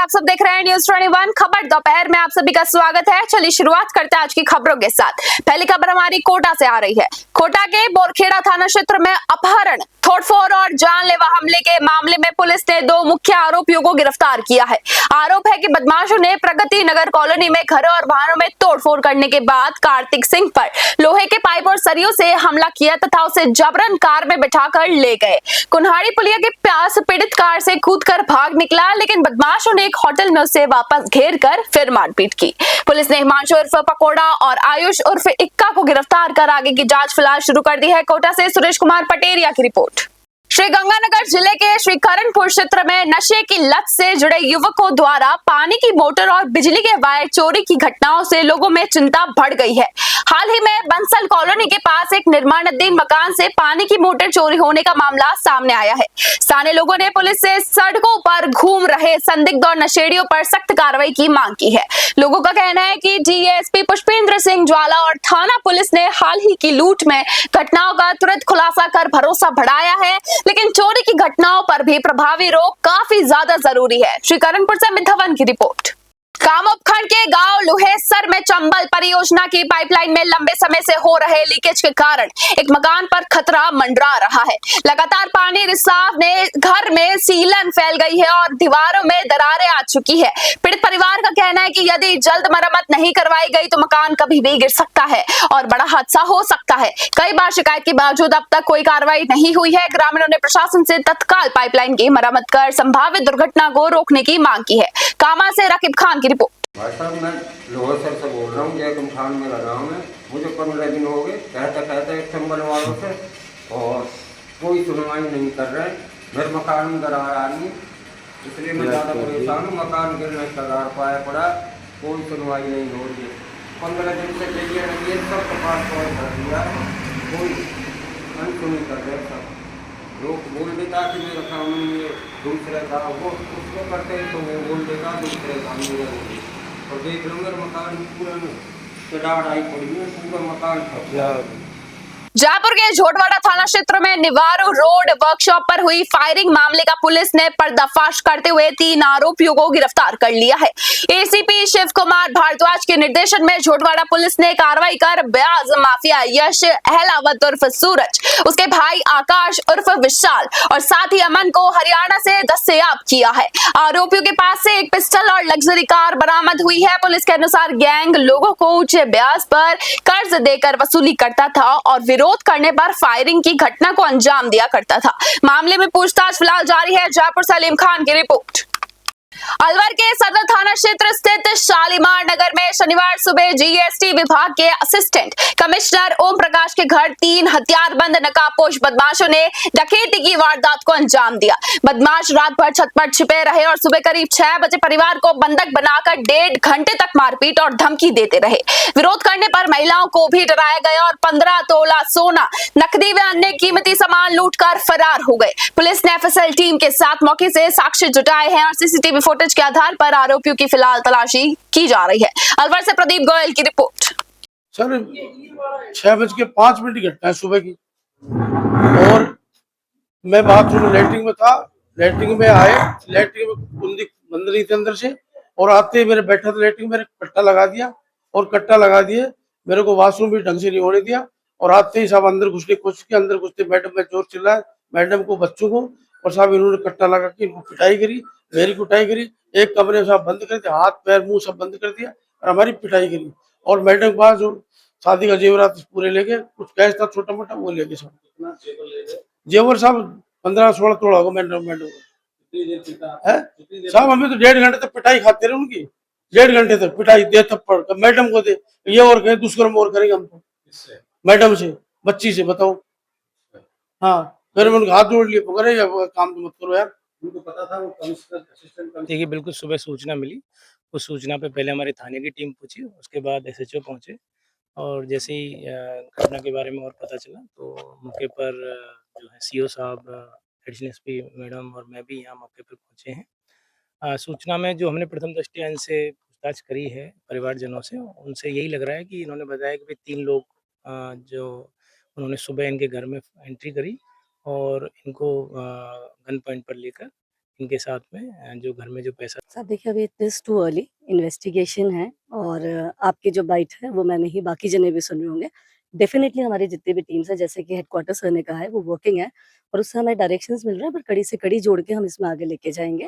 आप सब देख रहे हैं न्यूज़ 21 खबर दोपहर में। आप सभी का स्वागत है। चलिए शुरुआत करते हैं आज की खबरों के साथ। पहली खबर हमारी कोटा से आ रही है। कोटा के बोरखेड़ा थाना क्षेत्र में अपहरण, तोड़फोड़ और जानलेवा हमले के मामले में पुलिस ने 2 मुख्य आरोपियों को गिरफ्तार किया है। आरोप है कि बदमाशों ने प्रगति नगर कॉलोनी में घरों और वाहनों में तोड़फोड़ करने के बाद कार्तिक सिंह पर लोहे के पाइप और सरियों से हमला किया तथा उसे जबरन कार में बिठाकर ले गए। कुन्हाड़ी पुलिया के पास पीड़ित कार से कूदकर भाग निकला, लेकिन बदमाशों ने एक होटल में उसे वापस घेर कर फिर मारपीट की। पुलिस ने हिमांशु उर्फ पकोड़ा और आयुष उर्फ इक्का को गिरफ्तार कर आगे की जांच फिलहाल शुरू कर दी है। कोटा से सुरेश कुमार पटेरिया की रिपोर्ट। श्रीगंगानगर जिले के श्रीकरणपुर क्षेत्र में नशे की लत से जुड़े युवकों द्वारा पानी की मोटर और बिजली के वायर चोरी की घटनाओं से लोगों में चिंता बढ़ गई है। हाल ही में बंसल कॉलोनी के पास एक निर्माणाधीन मकान से पानी की मोटर चोरी होने का मामला सामने आया है। स्थानीय लोगों ने पुलिस से सड़कों पर घूम रहे संदिग्ध और नशेड़ियों पर सख्त कार्रवाई की मांग की है। लोगों का कहना है कि डीएसपी पुष्पेंद्र सिंह ज्वाला और थाना पुलिस ने हाल ही की लूट में घटनाओं का तुरंत खुलासा कर भरोसा बढ़ाया है, लेकिन चोरी की घटनाओं पर भी प्रभावी रोक काफी ज्यादा जरूरी है। श्रीकरणपुर से अमित धवन की रिपोर्ट। काम उपखंड के गांव लुहेसर में चंबल परियोजना की पाइपलाइन में लंबे समय से हो रहे लीकेज के कारण एक मकान पर खतरा मंडरा रहा है। लगातार पानी रिसाव ने घर में सीलन फैल गई है और दीवारों में दरारें आ चुकी है। पीड़ित परिवार का कहना है कि यदि जल्द मरम्मत नहीं करवाई गई तो मकान कभी भी गिर सकता है और बड़ा हादसा हो सकता है। कई बार शिकायत के बावजूद अब तक कोई कार्रवाई नहीं हुई है। ग्रामीणों ने प्रशासन से तत्काल पाइपलाइन की मरम्मत कर संभावित दुर्घटना को रोकने की मांग की है। कामा से रकीब खान की रिपोर्ट। भाई साहब, मैं लोहरसर से बोल रहा हूँ। जयकुम खान मेरा नाम है। मुझे 15 दिन हो गए कहते एक चंबल वालों से, और कोई सुनवाई नहीं कर रहे। मेरे मकान में दरार आ रही है, इसलिए मैं ज़्यादा परेशान हूँ। मकान गिरने का दरार पाया पड़ा, कोई सुनवाई नहीं हो रही है। 15 दिन से चाहिए नहीं है, सब पास कर दिया, कोई अनसुनी कर रहे सब लोग। बोल देता कि मेरा काम ये दूसरे का, वो उसको करते तो वो बोल देता दूसरे काम मेरा। और देख लो मेरा मकान पूरा चढ़ाड़ आई पड़ी है, पूरा मकान फट गया। जयपुर के झोटवाड़ा थाना क्षेत्र में निवारू रोड वर्कशॉप पर हुई फायरिंग मामले का पुलिस ने पर्दाफाश करते हुए 3 आरोपियों को गिरफ्तार कर लिया है। एसीपी शिव कुमार भारद्वाज के निर्देशन में झोटवाड़ा पुलिस ने कार्रवाई कर ब्याज माफिया यश अहलावत उर्फ सूरज, उसके भाई आकाश उर्फ विशाल और साथी अमन को हरियाणा से दस्तयाब किया है। आरोपियों के पास से एक पिस्टल और लग्जरी कार बरामद हुई है। पुलिस के अनुसार गैंग लोगों को ऊंचे ब्याज पर कर्ज देकर वसूली करता था और विरोध करने पर फायरिंग की घटना को अंजाम दिया करता था। मामले में पूछताछ फिलहाल जारी है। जयपुर से सलीम खान की रिपोर्ट। अलवर के सदर थाना क्षेत्र स्थित शालीमार नगर में शनिवार सुबह जीएसटी विभाग के असिस्टेंट कमिश्नर ओम प्रकाश के घर 3 हथियारबंद नकाबपोश बदमाशों ने डकैती की वारदात को अंजाम दिया। बदमाश रात भर छत पर छिपे रहे और सुबह करीब 6 बजे परिवार को बंधक बनाकर 1.5 घंटे तक मारपीट और धमकी देते रहे। विरोध करने पर महिलाओं को भी डराया गया और 15 तोला सोना, नकदी व अन्य कीमती सामान लूटकर फरार हो गए। पुलिस ने एफएसएल टीम के साथ मौके से साक्ष्य जुटाए हैं और सीसीटीवी फुटेज के आधार पर आरोपियों की फिलहाल तलाशी की जा रही है। अलवर से प्रदीप गोयल की रिपोर्ट। सर 6:05 की घटना है सुबह की, और मैं बाथरूम लैट्रिन में था। लैट्रिन में आए, लैट्रिन में कुंडी बंद रही थी अंदर से, और आते ही मेरे बैठा था लैट्रिन में, कट्टा लगा दिया, और कट्टा लगा दिए मेरे को वॉशरूम भी ढंग से नहीं होने दिया। और आते ही सब अंदर घुसने की कोशिश की। अंदर घुसते मैडम में जोर चिल्लाया, मैडम को, बच्चों को, और साहब इन्होंने कट्टा लगा के इनको पिटाई करी, मेरी पिटाई करी। एक कमरे में सब बंद कर दिया, हाथ पैर मुंह सब बंद कर दिया और हमारी पिटाई करी। और मैडम के पास जो शादी का जेवरात पूरे लेके, कुछ कैश था छोटा मोटा वो लेके सब। जेवर साहब 15-16 तोड़ा होगा मैडम है साहब। हमें तो 1.5 घंटे तक पिटाई खाते रहे उनकी, 1.5 घंटे तक पिटाई दे थप्पड़, मैडम को दे, ये और कहे दुष्कर्म और करेंगे हम तो मैडम से, बच्ची से, बताओ। हाँ, फिर मैंने हाथ जोड़ लिए, पकड़े काम तो मत करो यार। उनको पता था वो कमिश्नर असिस्टेंट। देखिए, बिल्कुल सुबह सूचना मिली। उस सूचना पे पहले हमारी थाने की टीम पहुंची, उसके बाद एसएचओ पहुंचे, और जैसे ही घटना के बारे में और पता चला तो मौके पर जो है सीओ साहब, एडिशनल एसपी मैडम और मैं भी यहाँ मौके पर पहुंचे हैं। सूचना में जो हमने प्रथम दृष्टया इनसे पूछताछ करी है परिवारजनों से, उनसे यही लग रहा है कि इन्होंने बताया कि 3 लोग जो उन्होंने सुबह इनके घर में एंट्री करी और इनको गन पॉइंट पर लेकर इनके साथ में जो घर में जो पैसा साहब देखिए, अभी it is too early, investigation है और आपकी जो बाइट है वो मैं नहीं, बाकी जने भी सुन रहे होंगे। डेफिनेटली हमारी जितनी भी टीम्स है, जैसे कि हेडक्वार्टर सर ने कहा है, वो वर्किंग है और उससे हमें डायरेक्शंस मिल रहे हैं, पर कड़ी से कड़ी जोड़ के हम इसमें आगे लेके जाएंगे।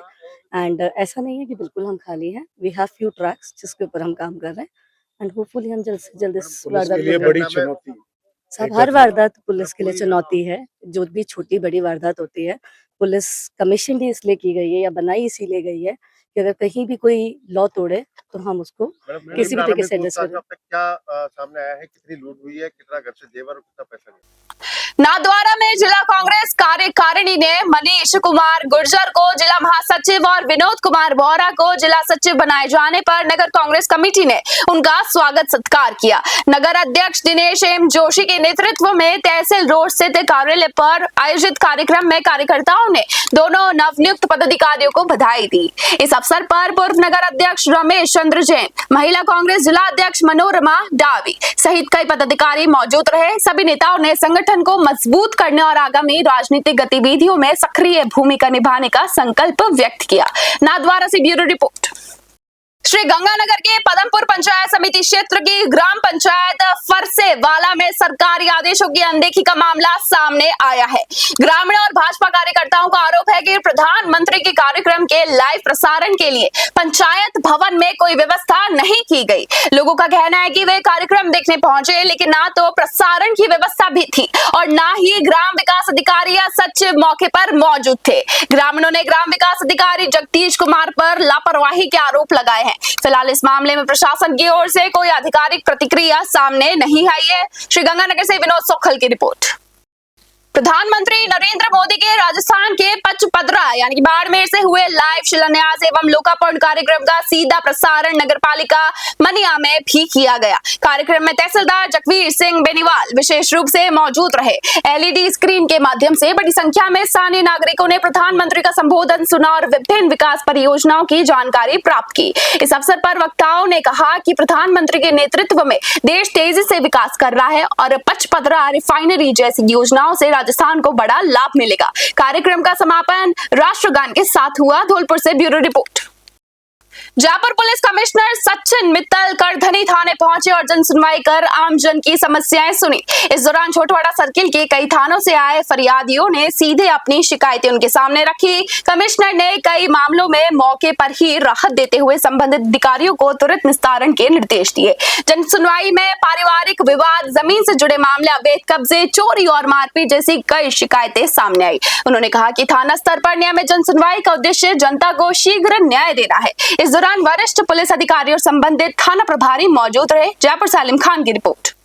एंड ऐसा नहीं है कि बिल्कुल हम खाली हैं, वी हैव फ्यू ट्रैक्स जिसके ऊपर हम काम कर रहे हैं एंड होपफुली हम जल्द से जल्द इस वारदात को बड़ी चुनौती साहब, हर वारदात पुलिस के लिए चुनौती है। जो भी छोटी बड़ी वारदात होती है, पुलिस कमीशन ही इसलिए की गई है या बनाई इसीलिए गई है कि अगर कहीं भी कोई लॉ तोड़े तो हम उसको किसी भी तरीके से एड्रेस करें। अब तक क्या सामने आया है, कितनी लूट हुई है, कितना घर से जेवर और कितना पैसा गया? नाथद्वारा में जिला कांग्रेस कार्यकारिणी ने मनीष कुमार गुर्जर को जिला महासचिव और विनोद कुमार बोहरा को जिला सचिव बनाए जाने पर नगर कांग्रेस कमेटी ने उनका स्वागत सत्कार किया। नगर अध्यक्ष दिनेश एम जोशी के नेतृत्व में तहसील रोड स्थित कार्यालय पर आयोजित कार्यक्रम में कार्यकर्ताओं ने दोनों नवनियुक्त पदाधिकारियों को बधाई दी। इस अवसर पर पूर्व नगर अध्यक्ष रमेश चंद्र जैन, महिला कांग्रेस जिला अध्यक्ष मनोरमा डावी सहित कई पदाधिकारी मौजूद रहे। सभी नेताओं ने संगठन को मजबूत करने और आगामी राजनीतिक गतिविधियों में सक्रिय भूमिका निभाने का संकल्प व्यक्त किया। नाथद्वारा से ब्यूरो रिपोर्ट। श्री गंगानगर के पदमपुर पंचायत समिति क्षेत्र की ग्राम पंचायत फरसेवाला में सरकारी आदेशों की अनदेखी का मामला सामने आया है। ग्रामीण और भाजपा कार्यकर्ताओं का आरोप है कि प्रधानमंत्री के कार्यक्रम के लाइव प्रसारण के लिए पंचायत भवन में कोई व्यवस्था नहीं की गई। लोगों का कहना है कि वे कार्यक्रम देखने पहुंचे, लेकिन ना तो प्रसारण की व्यवस्था भी थी और ना ही ग्राम विकास अधिकारी या सचिव मौके पर मौजूद थे। ग्रामीणों ने ग्राम विकास अधिकारी जगदीश कुमार पर लापरवाही के आरोप लगाए हैं। फिलहाल इस मामले में प्रशासन की ओर से कोई आधिकारिक प्रतिक्रिया सामने नहीं आई है। श्री गंगानगर से विनोद सोखल की रिपोर्ट। प्रधानमंत्री नरेंद्र मोदी के राजस्थान के पचपदरा यानी कि बाड़मेर से हुए लाइव शिलान्यास एवं लोकार्पण कार्यक्रम का सीधा प्रसारण नगरपालिका मनिया में भी किया गया। कार्यक्रम में तहसीलदार जगवीर सिंह बेनीवाल विशेष रूप से मौजूद रहे। एलईडी स्क्रीन के माध्यम से बड़ी संख्या में स्थानीय नागरिकों ने प्रधानमंत्री का संबोधन सुना और विभिन्न विकास परियोजनाओं की जानकारी प्राप्त की। इस अवसर पर वक्ताओं ने कहा कि प्रधानमंत्री के नेतृत्व में देश तेजी से विकास कर रहा है और पचपदरा रिफाइनरी जैसी योजनाओं से राजस्थान को बड़ा लाभ मिलेगा। कार्यक्रम का समापन राष्ट्रगान के साथ हुआ। धौलपुर से bureau report. Jaipur police commissioner Sachin Mittal Kardhani थाने पहुंचे और जन सुनवाई कर आमजन की समस्याएं सुनी। इस दौरान छोटवाड़ा सर्किल के कई थानों से आए फरियादियों ने सीधे अपनी शिकायतें उनके सामने रखी। कमिश्नर ने कई मामलों में मौके पर ही राहत देते हुए संबंधित अधिकारियों को त्वरित निस्तारण के निर्देश दिए। जन सुनवाई में पारिवारिक विवाद, जमीन से जुड़े मामले, अवैध कब्जे, चोरी और मारपीट जैसी कई शिकायतें सामने आई। उन्होंने कहा कि थाना स्तर पर नियमित जन सुनवाई का उद्देश्य जनता को शीघ्र न्याय देना है। इस दौरान वरिष्ठ पुलिस अधिकारी और संबंधित थाना प्रभारी मौजूद रहे। जयपुर से आलिम खान की रिपोर्ट।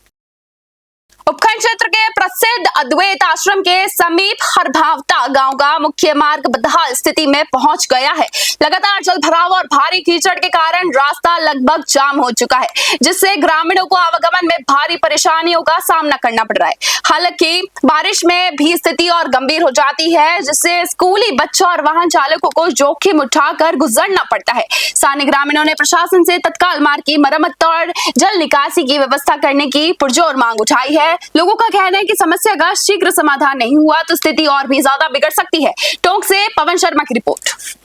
उपखंड क्षेत्र के प्रसिद्ध अद्वैत आश्रम के समीप हरभावता गांव का मुख्य मार्ग बदहाल स्थिति में पहुंच गया है। लगातार जल भराव और भारी कीचड़ के कारण रास्ता लगभग जाम हो चुका है, जिससे ग्रामीणों को आवागमन में भारी परेशानियों का सामना करना पड़ रहा है। हालांकि बारिश में भी स्थिति और गंभीर हो जाती है, जिससे स्कूली बच्चों और वाहन चालकों को जोखिम उठाकर गुजरना पड़ता है। स्थानीय ग्रामीणों ने प्रशासन से तत्काल मार्ग की मरम्मत और जल निकासी की व्यवस्था करने की पुरजोर मांग उठाई है। लोगों का कहना है कि समस्या का शीघ्र समाधान नहीं हुआ तो स्थिति और भी ज्यादा बिगड़ सकती है। टोंक से पवन शर्मा की रिपोर्ट।